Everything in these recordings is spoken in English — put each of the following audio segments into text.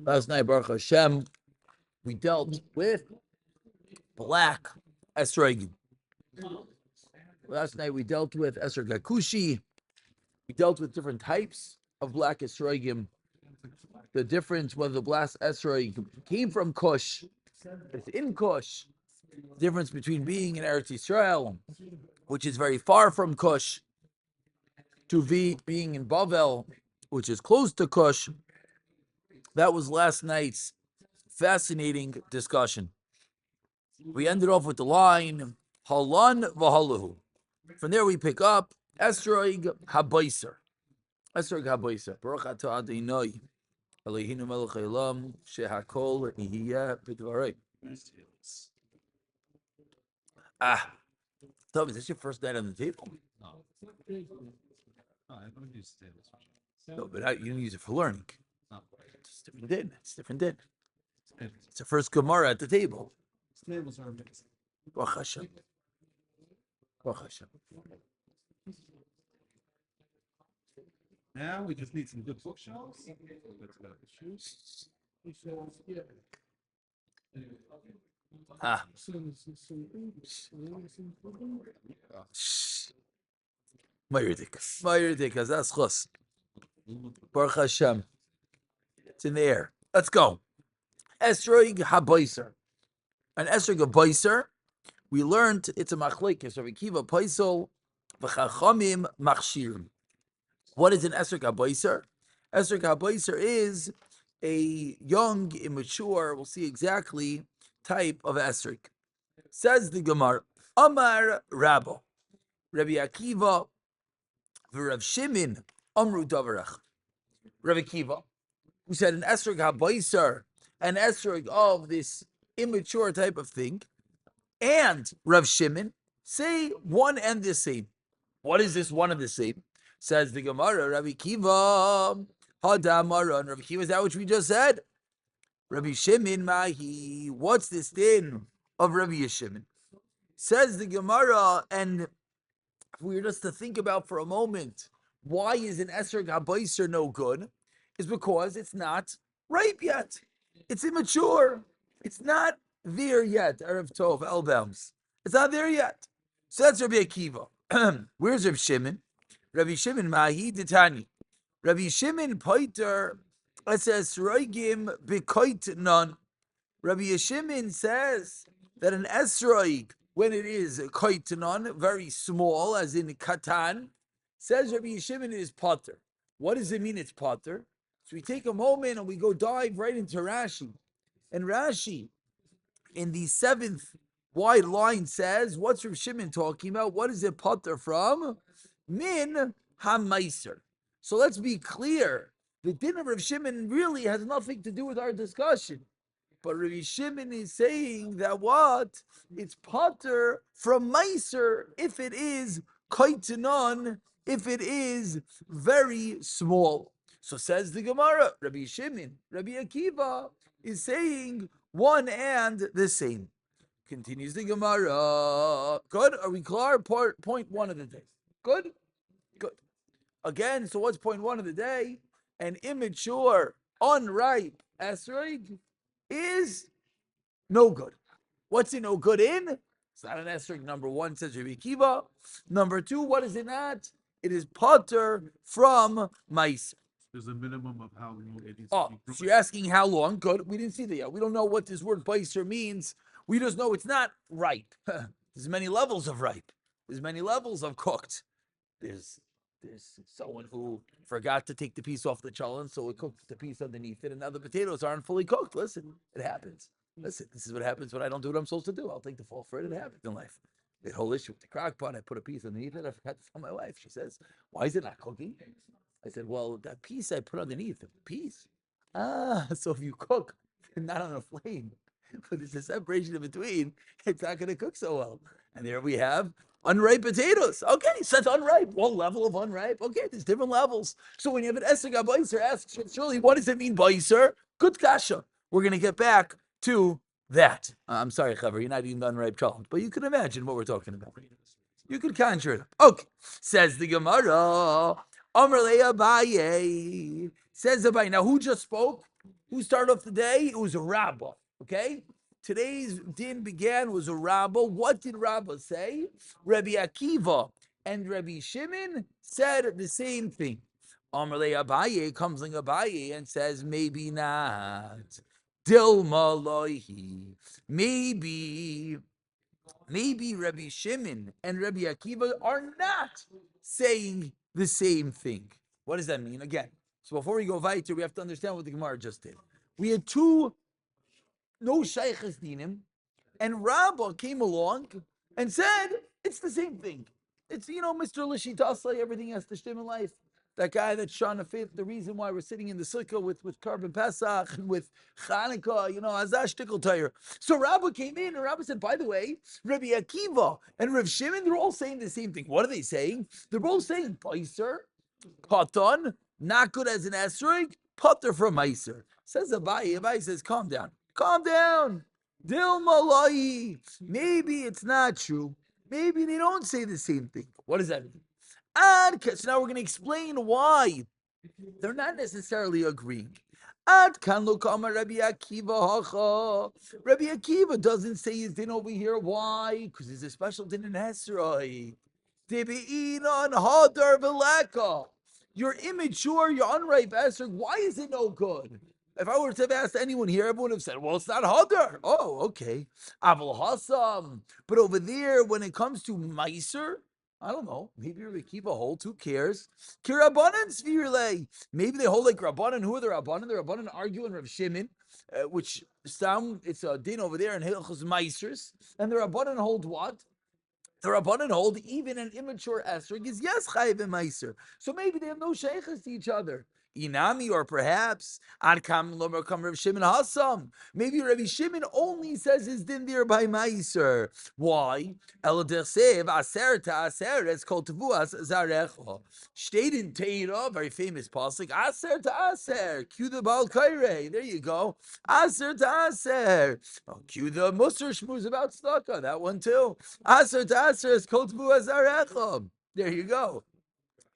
Last night, Baruch Hashem, we dealt with black esrogim. Last night we dealt with Esrog Hakushi. We dealt with different types of black esrogim. The difference whether the black esrog came from Kush, it's in Kush. The difference between being in Eretz Yisrael, which is very far from Kush, to being in Bavel, which is close to Kush. That was last night's fascinating discussion. We ended off with the line, Halan v'halahu. From there we pick up Esrog Habayser. Esrog Habayser. Baruch atah Adonai, Eloheinu melech haolam, shehakol nihiyeh b'dvarei. Tom, is this your first night on the table? No. I don't use tables. No, but you don't use it for learning. No. It's different din. It's different din. It's the first Gemara at the table. Tables are amazing. Baruch Hashem. Baruch Hashem. Now we just need some good bookshelves. Mayridik, that's chus. Baruch Hashem. It's in the air. Let's go. Esrog Habayser. An Esrog Habayser, we learned it's a machlekes. Rabbi Akiva Paisel v'chachamim machshirim. What is an Esrog Habayser? Esrog Habayser is a young, immature, we'll see exactly, type of Esrog. Says the Gemara, Amar Rabbo, Rabbi Akiva v'Rav Shimon Amru Davarach. Rabbi Akiva, who said an Esrog Habayser, an Esrog of this immature type of thing, and Rav Shimon say one and the same. What is this one and the same? Says the Gemara, Rabbi Kiva, Hadamara, and Rabbi Kiva is that which we just said. Rabbi Shimon Mahi, what's this thing of Rabbi Shimon? Says the Gemara, and if we were just to think about for a moment, why is an Esrog Habayser no good? Is because it's not ripe yet. It's immature. It's not there yet. Erev Tov, Elbams. It's not there yet. So that's Rabbi Akiva. Where's Rabbi Shimon? Rabbi Shimon Mahi Ditani. Rabbi Shimon Paiter, it says Sroigim B'Koitnan. Rabbi Shimon says that an Esroig, when it is Koitnan, very small, as in Katan, says Rabbi Shimon is Pater. What does it mean it's Pater? So we take a moment and we go dive right into Rashi. And Rashi, in the 7th wide line, says, what's Rav Shimon talking about? What is it Pater from? Min HaMaiser. So let's be clear. The din of Rav Shimon really has nothing to do with our discussion. But Rav Shimon is saying that what? It's Pater from Maiser if it is Kaitanon, if it is very small. So says the Gemara, Rabbi Shimon, Rabbi Akiva is saying one and the same. Continues the Gemara. Good? Are we clear? Point one of the day. Good? Good. Again, so what's point one of the day? An immature, unripe esrog is no good. What's it no good in? It's not an esrog. Number one, says Rabbi Akiva. Number two, what is it not? It is pater from mice. There's a minimum of how long it is. Oh, so you're asking how long? Good. We didn't see that yet. We don't know what this word beiser means. We just know it's not ripe. There's many levels of ripe. There's many levels of cooked. There's someone who forgot to take the piece off the challah, so it cooked the piece underneath it, and now the potatoes aren't fully cooked. Listen, it happens. Listen, this is what happens when I don't do what I'm supposed to do. I'll take the fall for it. It happens in life. The whole issue with the crock pot, I put a piece underneath it. I forgot to tell my wife. She says, why is it not cooking? I said, well, that piece I put underneath, the piece. So if you cook, not on a flame, but there's a separation in between, it's not going to cook so well. And there we have unripe potatoes. Okay, so that's unripe. One level of unripe. Okay, there's different levels. So when you have an Esrog Habayser, ask surely, what does it mean, Bayser? Good kasha. We're going to get back to that. I'm sorry, Chaver, you're not eating the unripe challenge, but you can imagine what we're talking about. You could conjure it up. Okay, says the Gemara. Amar le Abaye. Says Abaye. Now, who just spoke? Who started off the day? It was a Rabbah. Okay? Today's din began was a Rabbah. What did Rabbah say? Rabbi Akiva and Rabbi Shimon said the same thing. Amarle Abaye comes like Abaye and says, maybe not. Dilma loihi. Maybe Rabbi Shimon and Rabbi Akiva are not saying the same thing. What does that mean? Again, so before we go weiter, we have to understand what the Gemara just did. We had two no shaykhs dinim, and Rabbah came along and said it's the same thing. It's Mr. Lishitasai, everything has to stem in life. That guy that's trying to fit the reason why we're sitting in the sukkah with Karban Pesach and with Chanukah, Azash Tickle Tire. So Rabbah came in and Rabbah said, by the way, Rabbi Akiva and Rav Shimon, they're all saying the same thing. What are they saying? They're both saying Paiser, Katan, not good as an esrog, Pater from Meiser. Says Abaye says, calm down. Dil Malai. Maybe it's not true. Maybe they don't say the same thing. What does that mean? So now we're going to explain why they're not necessarily agreeing. Ad kan lo kama Rabbi Akiva hacha. Rabbi Akiva doesn't say his din over here. Why? Because there's a special din in Esrei. Debi'inan hadar v'leka. You're immature, you're unripe Esrei. Why is it no good? If I were to have asked anyone here, everyone would have said, well, it's not hadar. Oh, okay. Aval hasam. But over there, when it comes to Meiser, I don't know. Maybe Rabbi Akiva holds. Who cares? Kirabanan svirle. Maybe they hold like Rabbanan. Who are the Rabbanan? The Rabbanan argue in Rav Shimon, which it's a din over there in Hilchos Meisers. And the Rabbanan hold what? The Rabbanan hold even an immature esrog is yes chayiv and meiser. So maybe they have no sheikhs to each other. Inami, or perhaps Ad Kam Lomer Kam Rav Shimon Hasam. Maybe Rabbi Shimon only says his din there by meiser. Why? El dersev aser ta aser. It's called tevuas zarecho. Stayed in Teira, very famous pasuk. Aser ta aser. Cue the Baal Kairei. There you go. Aser ta aser. Oh, cue the Musar Shmuz about tzedakah. That one too. Aser ta aser is called tevuas zarecho. There you go.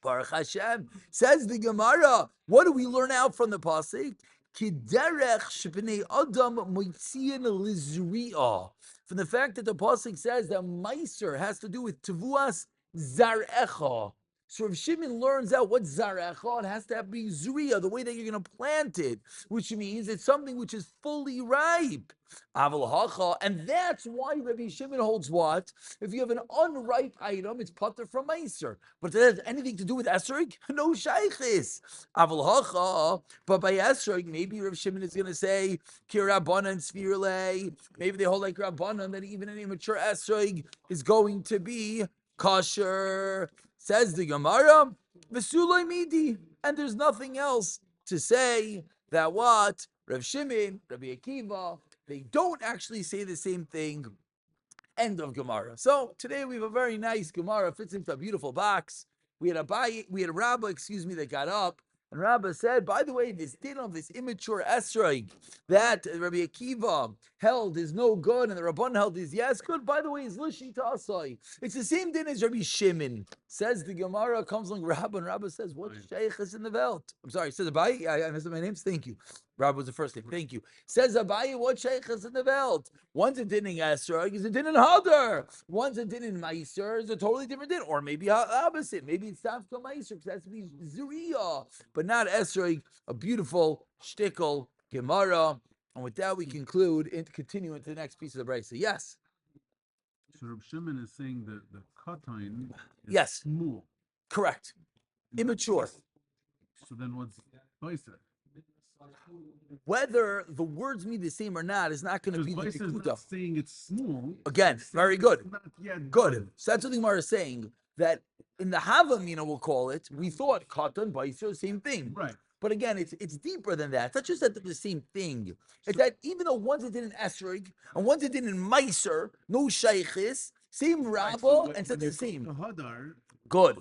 Baruch Hashem. Says the Gemara, what do we learn out from the pasuk? Kiderech shepnei adam moitzian lizri'ah. From the fact that the pasuk says that meiser has to do with tevuas zarecha. So if Shimon learns out what zarecha, it has to be zriya, the way that you're going to plant it, which means it's something which is fully ripe. Aval hacha, and that's why Rabbi Shimon holds what? If you have an unripe item, it's pater from meiser. But does that have anything to do with esrog? No shaykhis. Aval hacha, but by esrog, maybe Rabbi Shimon is going to say kirabbanan svirle. Maybe they hold like rabbanan that even an immature esrog is going to be kosher. Says the Gemara, v'suloi midi, and there's nothing else to say that what Rav Shimon, Rabbi Akiva, they don't actually say the same thing. End of Gemara. So today we have a very nice Gemara, fits into a beautiful box. We had a Rabbah, that got up, and Rabbah said, by the way, this din of this immature esrog that Rabbi Akiva held is no good, and the Rabban held is yes good. By the way, is lishi ta'asai. It's the same din as Rabbi Shimon. Says the Gemara, comes along Rabbah, and Rabbah says, what sheikh is in the belt? I'm sorry, says Abaye. I missed my names. Thank you. Rabbah was the first name. Thank you. Says Abaye, what sheikh is in the belt? One's a din in esrog, is a din in hadar. One's a din in meiser, is a totally different din, or maybe opposite. Maybe it's tafka meiser because it has to be zuriya, but not esrog. A beautiful shtickle Gemara. And with that, we conclude and continue into the next piece of the brayso. Yes. So Reb Shimon is saying that the katan is Yes. small. Correct. Immature. So then what's Baisa? Whether the words mean the same or not is not going to be the Baisa is Pikuta. not saying it's small. Again, very good. It's not yet Good. So that's what the Gemara is saying, that in the Havamina, we'll call it, we thought katan, Baisa, same thing. Right. But again, it's deeper than that. It's not just that they're the same thing. It's that even though one's a din in esrog and one's a din in meiser, no shaykhis, same rabba, and said the same. The hadar Good.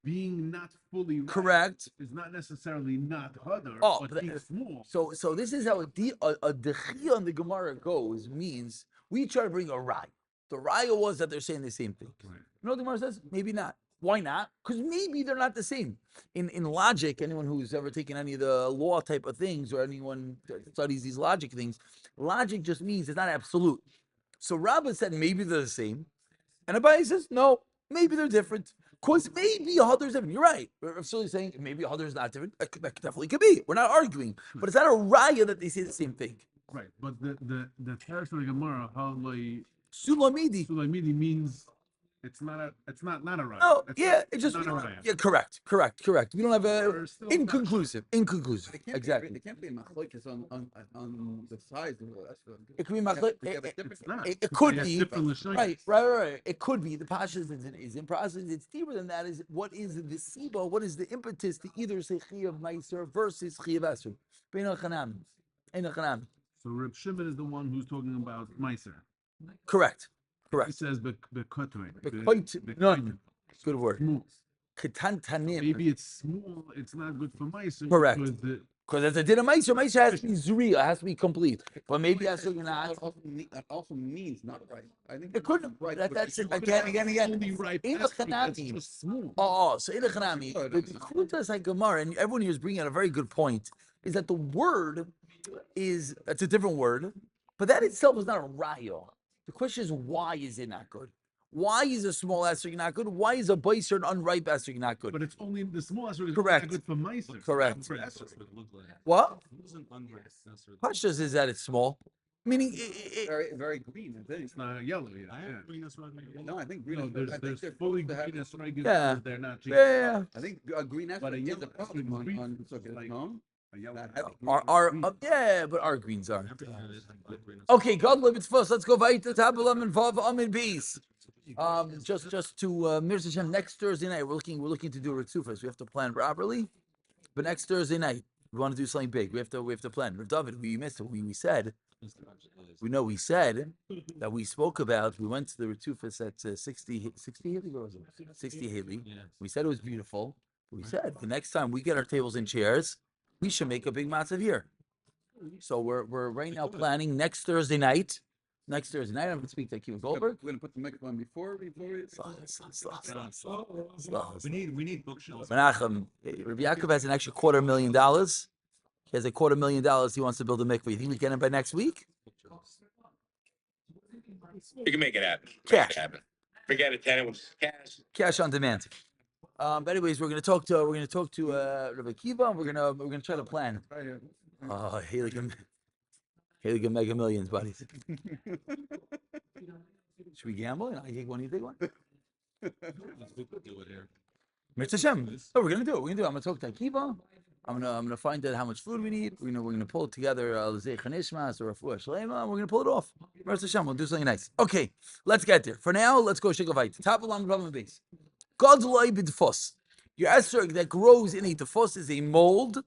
being not fully right Correct. is not necessarily not hadar, Oh, but being small. So this is how a dechia on the Gemara goes, means we try to bring a raya. The raya was that they're saying the same thing. Right. You know what the Gemara says? Maybe not. Why not? Because maybe they're not the same. In logic, anyone who's ever taken any of the law type of things, or anyone that studies these logic things, logic just means it's not absolute. So Rabbah said maybe they're the same, and Abaye says no, maybe they're different. Because maybe Hadar is different. You're right. We're still saying maybe Hadar is not different. That definitely could be. We're not arguing, but it's not a raya that they say the same thing. Right, but the Teres of the Gemara, how like Sulamidi. Sulamidi means it's not a right. No, It's yeah, not, it just not a right. yeah, correct. We don't have a There's still inconclusive. They can't Exactly. Be, they can't be machlokes on the size of the It could be It's not. it could They have be different lashonos. right. It could be the pashas is in process. It's deeper than that. Is what is the siba? What is the impetus to either say chiyav meiser versus chiyav esrog? Bein al-chanam, ein al-chanam. So Reb Shimon is the one who's talking about Meiser. Correct. He says bekotoi. None. Good word. Small. Ketantanim. Maybe it's small. It's not good for Meiser. Correct. Because Because as I did a meiser, meiser has to be zuri, it has to be complete. But maybe esrog not. that also means not right. I think It couldn't. right. That's it. Again. only right. In That's the Chanami. just small. So in the Chanami, the Kutas like Gemara, and everyone here is bringing out a very good point, is that the word it's a different word, but that itself is not a raya. The question is, why is it not good? Why is a small esrog not good? Why is a baiser an unripe esrog not good? But it's only the small esrog is Correct. not good for Meiser. Correct. For esrog. What? Pashas is that it's small, meaning Very, very green. I think. It's not yellow yet. No, I think green. No, I there's think they're fully supposed to have- green esrog. Yeah. They're not cheap. yeah. I think green But a is yellow a problem esrog, green on is Sukkah. like- No, A yellow That esrog. But our greens are. Okay, God love it's first. Let's go right to Tabulam and Vav Amin Bees. Just to Mirza Hashem, next Thursday night we're looking to do a Ritzufas. We have to plan properly, but next Thursday night we want to do something big. We have to plan. Rav David, we missed it. We said that we spoke about. We went to the Ritzufas at 60 Haley, or was it 60 Haley? We said it was beautiful. We said the next time we get our tables and chairs, we should make a big matzav here. So we're right now planning next Thursday night. I'm going to speak to Akiva Goldberg. We're gonna put the microphone before. We need bookshelves. Menachem, Rabbi Yaakov has an extra $250,000. He has a $250,000 he wants to build a mikveh. You think we get him by next week? We can make it happen. Cash. Forget a tenant with cash. Cash on demand. But anyways, we're gonna talk to Rabbi Akiva, and we're gonna try to plan. Right here. Oh, Haley can mega millions, buddies. Should we gamble? I take one, you take one. We could do it here. Mitzvah Hashem. Oh, we're gonna do it. I'm gonna talk to Akiva. I'm gonna find out how much food we need. We're gonna pull it together L'zei Chanishmas or a Fuah Shlema, and we're gonna pull it off. Mitzvah Hashem. We'll do something nice. Okay, let's get there. For now, let's go Shikavite. Top of the base. God's loy b'defos. Your esrog that grows in a defos is a mold.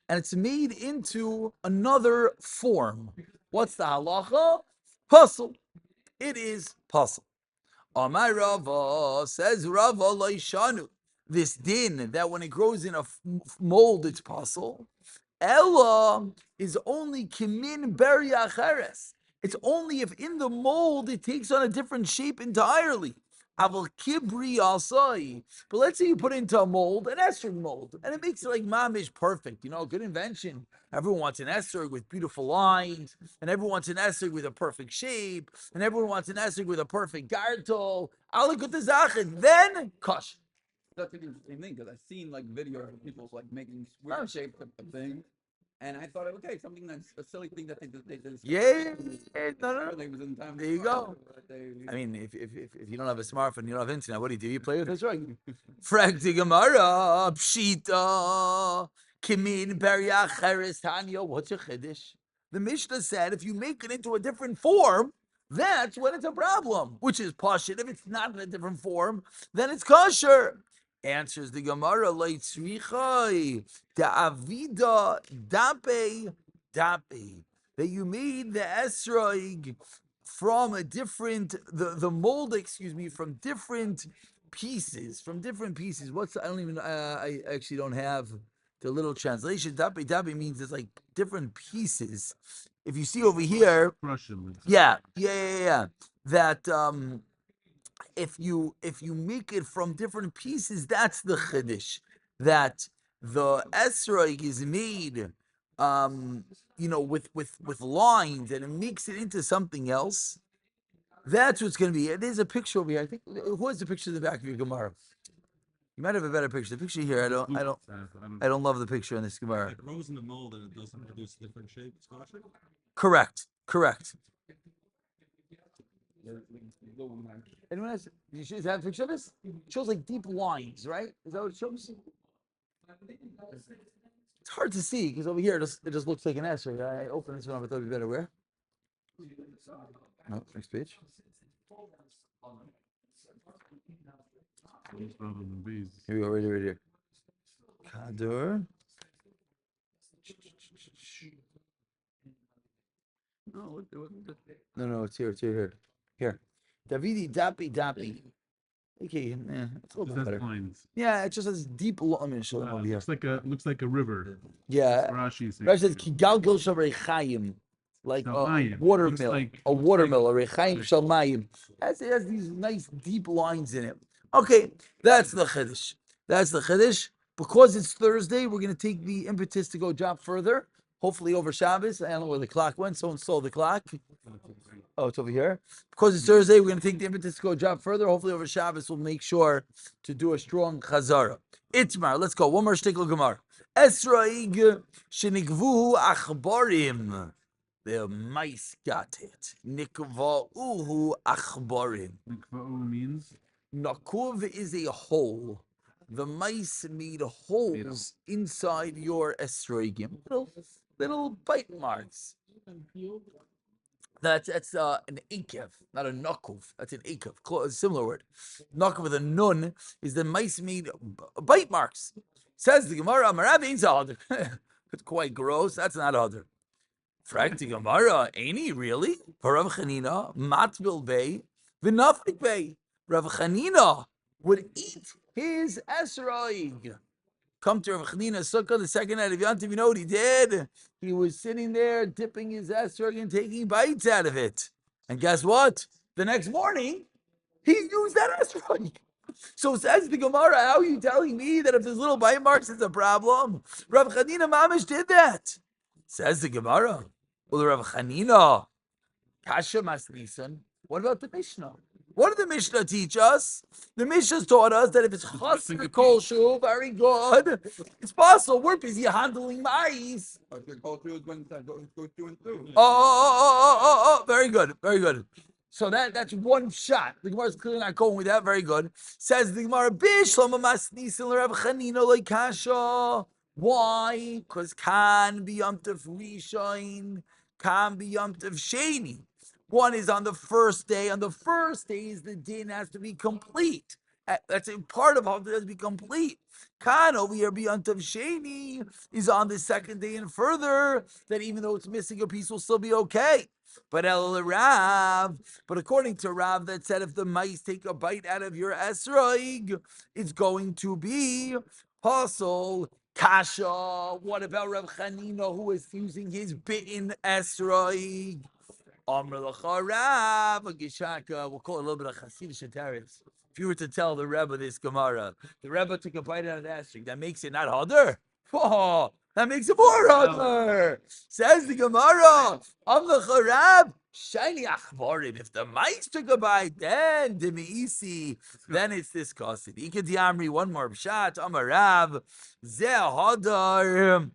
And it's made into another form. What's the halacha? Puzzle. It is puzzle. Amar Rava, says Rava Loishanu. This din that when it grows in a mold, it's puzzle. Ella is only kimin beria acheres. It's only if in the mold it takes on a different shape entirely. Aval kibri asai. But let's say you put it into a mold, an esrog mold, and it makes it like mamish perfect. You know, good invention. Everyone wants an esrog with beautiful lines, and everyone wants an esrog with a perfect shape, and everyone wants an esrog with a perfect gartel. Then kosh. That's the same thing because I've seen like videos of people like making weird shaped of things, and I thought, okay, something that's a silly thing that they did. Yeah, no. They was in time. There you go. I mean, if you don't have a smartphone, you don't have internet, what do? You play with this, right? Frag the Gemara, Pshita, Kimin, Beria, Cheres, Tanya. What's your chiddush? The Mishnah said if you make it into a different form, that's when it's a problem, which is pashit. If it's not in a different form, then it's kosher. Answers the Gemara, Leitzrichai, Da'avida, Dape, that you made the esrog from a different, the mold, from different pieces, What's, I don't even, I actually don't have the little translation. Dape means it's like different pieces. If you see over here, Crush them. yeah. that if you make it from different pieces, that's the chiddush. That the esrog is made, with lines, and it makes it into something else. That's what's going to be. There's a picture over here. I think who has the picture in the back of your Gemara? You might have a better picture. The picture here, I don't love the picture in this Gemara. It grows in the mold and it doesn't produce a different shape. It's kosher. Correct. Anyone else? You should have a picture of this? It shows like deep lines, right? Is that what it shows? It's hard to see because over here it just looks like an S. Right? I opened this one up. I thought it'd be better. Where? No, next page. Here we go. Right here. Kadur. No, it's here. Here. Davidi Dapi. Okay, it's a little bit better. Lines. Yeah, it just has deep. Let me show them over here. Looks like a river. Yeah. Rashi says Kigalgil Shavrechayim, like a watermill, like, a Rechaim Shalmayim. It has these nice deep lines in it. Okay, that's the chiddush. Because it's Thursday, we're going to take the impetus to go drop further. Hopefully over Shabbos. I don't know where the clock went. Someone stole the clock. Oh, it's over here. Because it's Thursday, we're going to take the impetus to go drop further. Hopefully over Shabbos, we'll make sure to do a strong chazara. Itmar, let's go. One more shtickle gemar. Esraig shenikvu achbarim. The mice got it. Nikva'uhu achbarim. Nikva'u means? Nakuv is a hole. The mice made holes inside your esrogim. Little bite marks. That's an akev, not a nakuv. That's an akev. A similar word. Nakuv with a nun is the mice made bite marks. Says the Gemara, Amarav ain't hadr. It's quite gross. That's not hadr. Frag the Gemara, ain't he really? For Rav Chanina, matbil bay, v'nafik bay. Rav Chanina would eat his esrog. Come to Rav Kinyan Succcah the second night of Yantiv. You know what he did? He was sitting there dipping his esrog and taking bites out of it. And guess what? The next morning, he used that esrog. So says the Gemara, how are you telling me that if there's little bite marks, it's a problem? Rav Chanina Mamish did that. Says the Gemara. Well, Rav Chanina, Kasha Masnisan. What about the Mishnah? What did the Mishnah teach us? The Mishnah taught us that if it's chasr kol shu, very good. It's possible. We're busy handling mice. Oh, very good. So that's one shot. The Gemara is clearly not going with that. Very good. Says the Gemara, Bishlama masnisin l'Rav Chanina le'kasha. Why? Because can be yomtiv rishon, can be yomtiv sheni. One is on the first day. On the first day, the din has to be complete. That's a part of how it has to be complete. Kan over here, B'yantav Sheni, is on the second day and further, that even though it's missing a piece, will still be okay. But according to Rav, that said if the mice take a bite out of your esrog, it's going to be Pasol Kasha. What about Rav Chanina, who is using his bitten esrog? Amr l'charav, Gishaka. We'll call it a little bit of Hasidic Teretz. If you were to tell the Rebbe this Gemara, the Rebbe took a bite out of the esrog, that makes it not hadr. Oh, that makes it more hadr. Says the Gemara, Amr l'charav, shiny achbarim. If the mice took a bite, then demiisi, then it's disgusting. Ikadi Amri, one more pshat. Amar Rav, zeh hadar.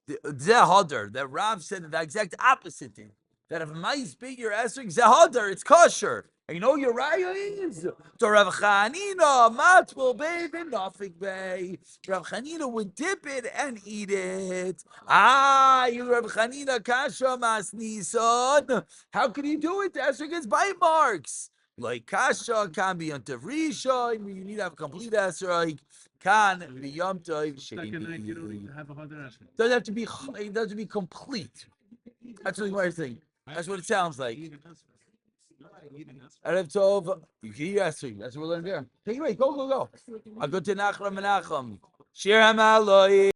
Zeh hadar. That Rav said the exact opposite thing. That if mice bit your esrog, zehadar, it's kosher. And you know your raya is to Rav Chanina, matbul bay v'nafik bay. Rav Chanina would dip it and eat it. You Rav Chanina kasha masnisan. How could he do it? The esrog gets bite marks. Like kasha can be yomtiv rishon. You need to have a complete esrog. Can be yomtiv sheni. Second night, you don't need to have a hadar esrog. Doesn't have to be. It doesn't have to be complete. That's what I'm saying. That's what it sounds like. Erev Tov, you can eat esrog. That's what we're learning here. Take it away. Go. I'll go to Nachram and Nacham. Shir Hamaloi.